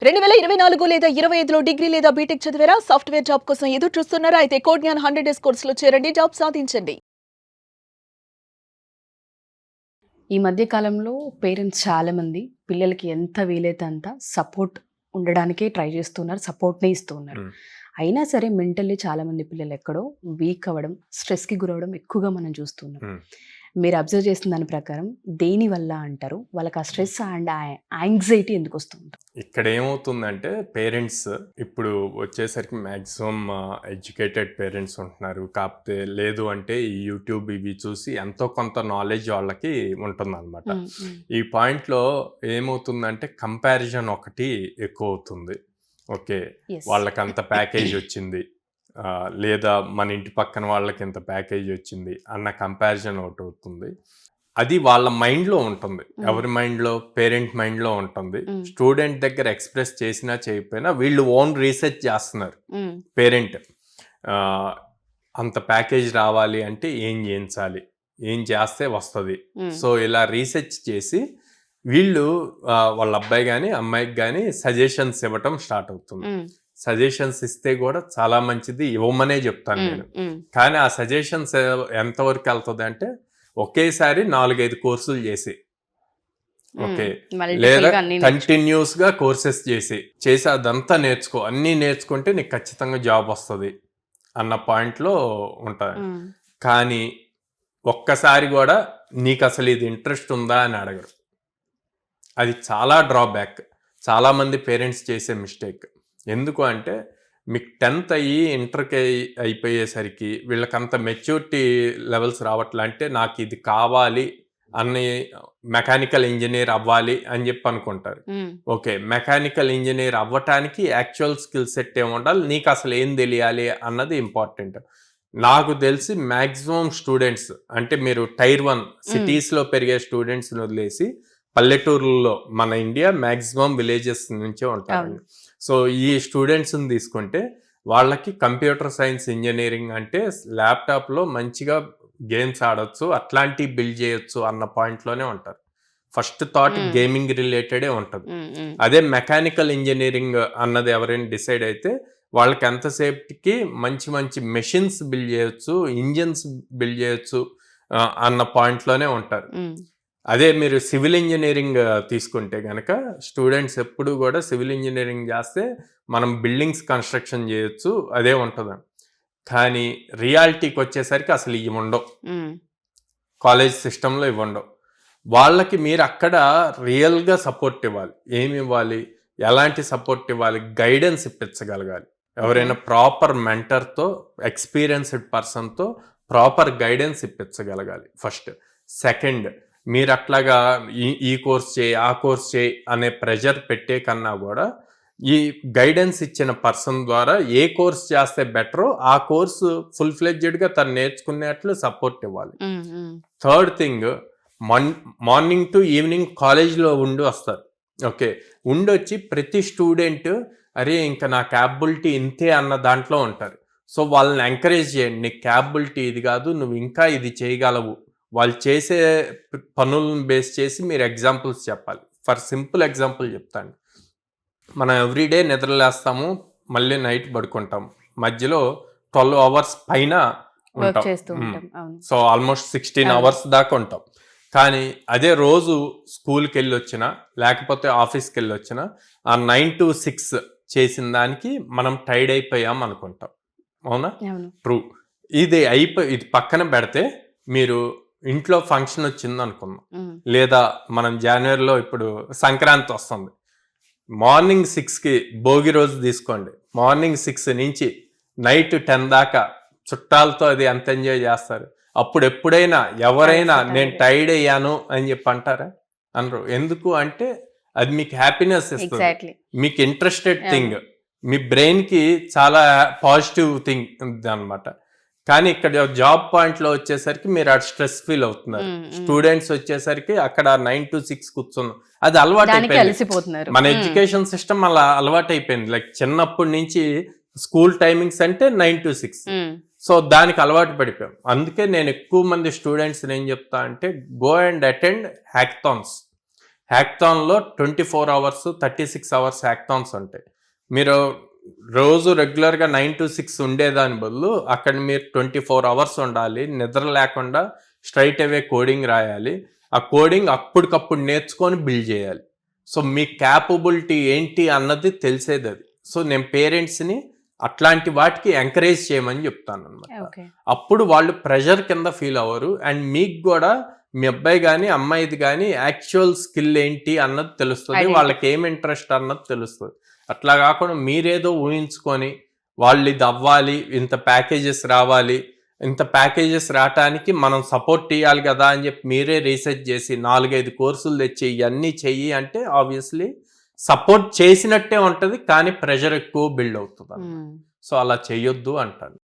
2024 లేదా 25లో డిగ్రీ లేదా బీటెక్ చదివారా? సాఫ్ట్‌వేర్ జాబ్ కోసం ఎదురు చూస్తున్నారా? అయితే కోడ్ జ్ఞాన్ 100 డేస్ కోర్సులో చేరండి. జాబ్ సాధించండి. ఈ మధ్య కాలంలో పేరెంట్స్ చాలామంది పిల్లలకి ఎంత వీలైతే అంత సపోర్ట్ ఉండడానికే ట్రై చేస్తున్నారు. సపోర్ట్‌నే ఇస్తూ ఉన్నారు. హ్మ్. అయినా సరే మెంటల్లీ చాలామంది పిల్లలు ఎక్కడో వీక్ అవ్వడం, స్ట్రెస్‌కి గురవ్వడం ఎక్కువగా మనం చూస్తున్నాం. హ్మ్. మీరు అబ్జర్వ్ చేసిన దాని ప్రకారం దేనివల్ల అంటారు? వాళ్ళకి ఆ స్ట్రెస్ అండ్ యాంగ్జైటీ ఎందుకొస్తూ ఉంటుంది? ఇక్కడ ఏమవుతుందంటే పేరెంట్స్ ఇప్పుడు వచ్చేసరికి మ్యాక్సిమం ఎడ్యుకేటెడ్ పేరెంట్స్ ఉంటున్నారు. కాకపోతే లేదు అంటే ఈ యూట్యూబ్ ఇవి చూసి ఎంతో కొంత నాలెడ్జ్ వాళ్ళకి ఉంటుందన్నమాట. హ్మ్. హ్మ్. ఈ పాయింట్‌లో ఏమవుతుందంటే కంపారిజన్ ఒకటి ఎక్కువవుతుంది. ఓకే. యెస్. వాళ్ళకంత ప్యాకేజ్ వచ్చింది. లేదా మన ఇంటి పక్కన వాళ్ళకి ఇంత ప్యాకేజ్ వచ్చింది అన్న కంపారిజన్ ఒకటవుతుంది. అది వాళ్ళ మైండ్‌లో ఉంటుంది. ఎవరి మైండ్‌లో? పేరెంట్ మైండ్‌లో ఉంటుంది. హ్మ్. స్టూడెంట్ దగ్గర ఎక్స్‌ప్రెస్ చేసినా చేయకపోయినా వీళ్ళు ఓన్ రీసెర్చ్ చేస్తున్నారు. హ్మ్. పేరెంట్ ఆహ్, అంత ప్యాకేజ్ రావాలి అంటే ఏం చేయించాలి? ఏం చేస్తే వస్తది? హ్మ్. సో, ఇలా రీసెర్చ్ చేసి వీళ్ళు వాళ్ళ అబ్బాయి గాని, అమ్మాయికి గాని సజెషన్స్ ఇవ్వటం స్టార్ట్ అవుతుంది. హ్మ్. సజెషన్స్ ఇస్తే కూడా చాలా మంచిది. ఇవ్వమనే చెప్తాను హ్మ్. నేను. హ్మ్. కానీ ఆ సజెషన్స్ ఎంతవరకు ఎళ్తదంటే ఒకేసారి 4, 5 కోర్సులు చేసి, ఓకే. లేదా మల్టిపుల్‌గా అన్నీ కంటిన్యూస్‌గా కోర్సెస్ చేసి అదంతా నేర్చుకో. అన్నీ నేర్చుకుంటే నీకు ఖచ్చితంగా జాబ్ వస్తది అన్న పాయింట్‌లో ఉంటారు. హ్మ్. కానీ ఒక్కసారి గూడా నీకసలు ఇది ఇంట్రెస్ట్ ఉందా అని అడగరు. అది చాలా డ్రాబ్యాక్. చాలామంది పేరెంట్స్ చేసే మిస్టేక్. ఎందుకు అంటే మీకు 10థ్ అయ్యి ఇంటర్‌కి అయిపోయేసరికి వీళ్ళకంత మెచ్యూరిటీ లెవెల్స్ రావట్లే. అంటే నాకిది కావాలి అని మెకానికల్ ఇంజినీర్ అవ్వాలి అని జెప్పి అనుకుంటారు. హ్మ్. ఓకే. మెకానికల్ ఇంజినీర్ అవ్వటానికి యాక్చువల్ స్కిల్ సెట్ ఏముండాలి? నీకసలు ఏం దెలియాలి అన్నది ఇంపార్టెంట్. నాకు తెలిసి మాక్సిమం స్టూడెంట్స్ అంటే మీరు టైర్ 1 సిటీస్‌లో పెరిగే స్టూడెంట్స్‌ని వదిలేసి పల్లెటూరుల్లో మన ఇండియా మాక్సిమం విలేజెస్ నుంచే అవును. ఉంటారండి. సో, ఈ స్టూడెంట్స్‌ని తీసుకుంటే వాళ్ళకి కంప్యూటర్ సైన్స్ ఇంజినీరింగ్ అంటే ల్యాప్‌టాప్‌లో మంచిగా గేమ్స్ ఆడొచ్చు. అట్లాంటివి బిల్డ్ చేయొచ్చు అన్న పాయింట్‌లోనే ఉంటారు. ఫస్ట్ థాట్ హ్మ్. గేమింగ్ రిలేటెడే ఉంటది. హ్మ్. హ్మ్. అదే మెకానికల్ ఇంజినీరింగ్ అన్నది ఎవరైనా డిసైడ్ అయితే వాళ్ళకి ఎంతసేపటికి మంచి మంచి మెషిన్స్ బిల్డ్ చేయొచ్చు, ఇంజిన్స్ బిల్డ్ చేయొచ్చు అన్న పాయింట్‌లోనే ఉంటారు. హ్మ్. అదే మీరు సివిల్ ఇంజినీరింగ్ తీసుకుంటే గనక స్టూడెంట్స్ ఎప్పుడూ గూడా సివిల్ ఇంజినీరింగ్ జేస్తే మనం బిల్డింగ్స్ కన్‌స్ట్రక్షన్ జేయొచ్చు. అదే ఉంటదండి. కానీ రియాలిటీకొచ్చేసరికి అసలు ఇయుండవు. హ్మ్. కాలేజ్ సిస్టమ్‌లో ఇవుండవు. వాళ్ళకి మీరక్కడ రియల్‌గా సపోర్ట్ ఇవ్వాలి. ఏమివ్వాలి? ఎలాంటి సపోర్ట్ ఇవ్వాలి? గైడెన్స్ ఇప్పించగలగాలి. ఓకే. ఎవరైనా ప్రాపర్ మెంటర్‌తో, ఎక్స్‌పీరియన్స్‌డ్ పర్సన్‌తో ప్రాపర్ గైడెన్స్ ఇప్పించగలగాలి ఫస్ట్. సెకండ్ మీరట్లాగా ఈ కోర్స్ చేయి, ఆ కోర్స్ చేయి అనే ప్రెషర్ పెట్టే కన్నా గూడా, ఈ గైడెన్స్ ఇచ్చిన పర్సన్ ద్వారా ఏ కోర్స్ చేస్తే బెటరో ఆ కోర్సు ఫుల్ ఫ్లెడ్జెడ్‌గా తను నేర్చుకునేట్లు సపోర్ట్ ఇవ్వాలి. హ్మ్. హ్మ్. Third thing morning to evening కాలేజ్‌లో ఉండి వస్తారు. ఓకే. ఉండొచ్చి ప్రతి స్టూడెంట్ అరే! ఇంక నా క్యాపబిలిటీ ఇంతే అన్న దాంట్లో ఉంటారు. సో, వాళ్ళని ఎంకరేజ్ చేయండి. నీ క్యాపబిలిటీ ఇది గాదు. నువ్వు ఇంకా ఇది చేయగలవు. వాళ్ళు చేసే పనులను బేస్ చేసి మీరు ఎగ్జాంపుల్స్ చెప్పాలి. ఫర్ సింపుల్ ఎగ్జాంపుల్ చెప్తాను. మనం ఎవ్రీడే నిద్రలేస్తాము. మళ్ళీ నైట్ పడుకుంటాం. మధ్యలో 12 అవర్స్ పైన వర్క్ ఉంటాం. చేస్తూ హ్మ్. ఉంటాం. అవును. సో, ఆల్‌మోస్ట్ 16 అవును. అవర్స్ దాకా ఉంటాం. కానీ అదే రోజు స్కూల్‌కెళ్ళొచ్చినా, లేకపోతే ఆఫీస్‌కెళ్ళొచ్చినా, ఆ 9-6 చేసిన దానికి మనం టైర్డ్ అయిపోయాం అనుకుంటాం. అవునా? అవును. ట్రూ. ఇది పక్కన పెడితే మీరు ఇంట్లో ఫంక్షన్ వచ్చిందనుకుందాం. హ్మ్. లేదా మనం జనవరిలో ఇప్పుడు సంక్రాంతి వస్తుంది. మార్నింగ్ 6కి భోగి రోజు తీసుకోండి. మార్నింగ్ 6 నుంచి నైట్ 10 దాకా చుట్టాలతో అది ఎంత ఎంజాయ్ చేస్తారు. అప్పుడు ఎప్పుడైనా ఎవరైనా అలసట నేను అనేది. టైర్డ్ అయ్యాను అని చెప్పి అంటారా? అనరు. ఎందుకు అంటే అది మీకు హ్యాపీనెస్ ఇస్తది. ఎగ్జాక్ట్‌లీ. మీకు ఇంట్రెస్టెడ్ అవును. థింగ్. మీ బ్రెయిన్‌కి చాలా పాజిటివ్ థింగ్ ఇదనమాట. కానీ ఇక్కడ జాబ్ పాయింట్‌లో వచ్చేసరికి మీరు అటు స్ట్రెస్ ఫీల్ అవుతున్నారు. హ్మ్. హ్మ్. స్టూడెంట్స్ వచ్చేసరికి అక్కడ 9-6 కూర్చున్నాం. అది దానికి అలవాటైపోయింది. అలసిపోతున్నారు. మన హ్మ్. ఎడ్యుకేషన్ సిస్టమ్ అలా అలవాటైపోయింది. లైక్ చిన్నప్పటి నుంచి స్కూల్ టైమింగ్స్ అంటే 9-6. హ్మ్. సో, దానికి అలవాటు పడిపోయాం. అందుకే నేను ఎక్కువ మంది స్టూడెంట్స్‌ని ఏం చెప్తా అంటే గో అండ్ అటెండ్ హ్యాకథాన్స్. హ్యాక్థాన్లో 24 అవర్స్ 36 అవర్స్ హ్యాక్థాన్స్ ఉంటాయి. మీరు రోజు రెగ్యులర్గా 9 to 6 ఉండేదాని బదులు అక్కడ మీరు 24 అవర్స్ ఉండాలి, నిద్ర లేకుండా స్ట్రైట్ అవే కోడింగ్ రాయాలి. ఆ కోడింగ్ అప్పటికప్పుడు నేర్చుకొని బిల్డ్ చేయాలి. సో మీ క్యాపబిలిటీ ఏంటి అన్నది తెలిసేది అది. సో నేను పేరెంట్స్ని అట్లాంటి వాటికి ఎంకరేజ్ చేయమని చెప్తాను అనమాట. ఓకే. అప్పుడు వాళ్ళు ప్రెషర్ కింద ఫీల్ అవ్వరు. అండ్ మీకు కూడా మీ అబ్బాయి కానీ అమ్మాయిది కానీ యాక్చువల్ స్కిల్ ఏంటి అన్నది తెలుస్తుంది, Identity. వాళ్ళకి ఏం ఇంట్రెస్ట్ అన్నది తెలుస్తుంది. అట్లా కాకుండా మీరేదో ఊహించుకొని వాళ్ళు ఇది అవ్వాలి, ఇంత ప్యాకేజెస్ రావాలి, ఇంత ప్యాకేజెస్ రావటానికి మనం సపోర్ట్ ఇవ్వాలి కదా అని చెప్పి మీరే రీసెర్చ్ చేసి 4-5 కోర్సులు తెచ్చి ఇవన్నీ చెయ్యి అంటే ఆబ్వియస్లీ సపోర్ట్ చేసినట్టే ఉంటుంది, కానీ ప్రెషర్ ఎక్కువ బిల్డ్ అవుతుంది. సో అలా చెయ్యొద్దు అంటాను.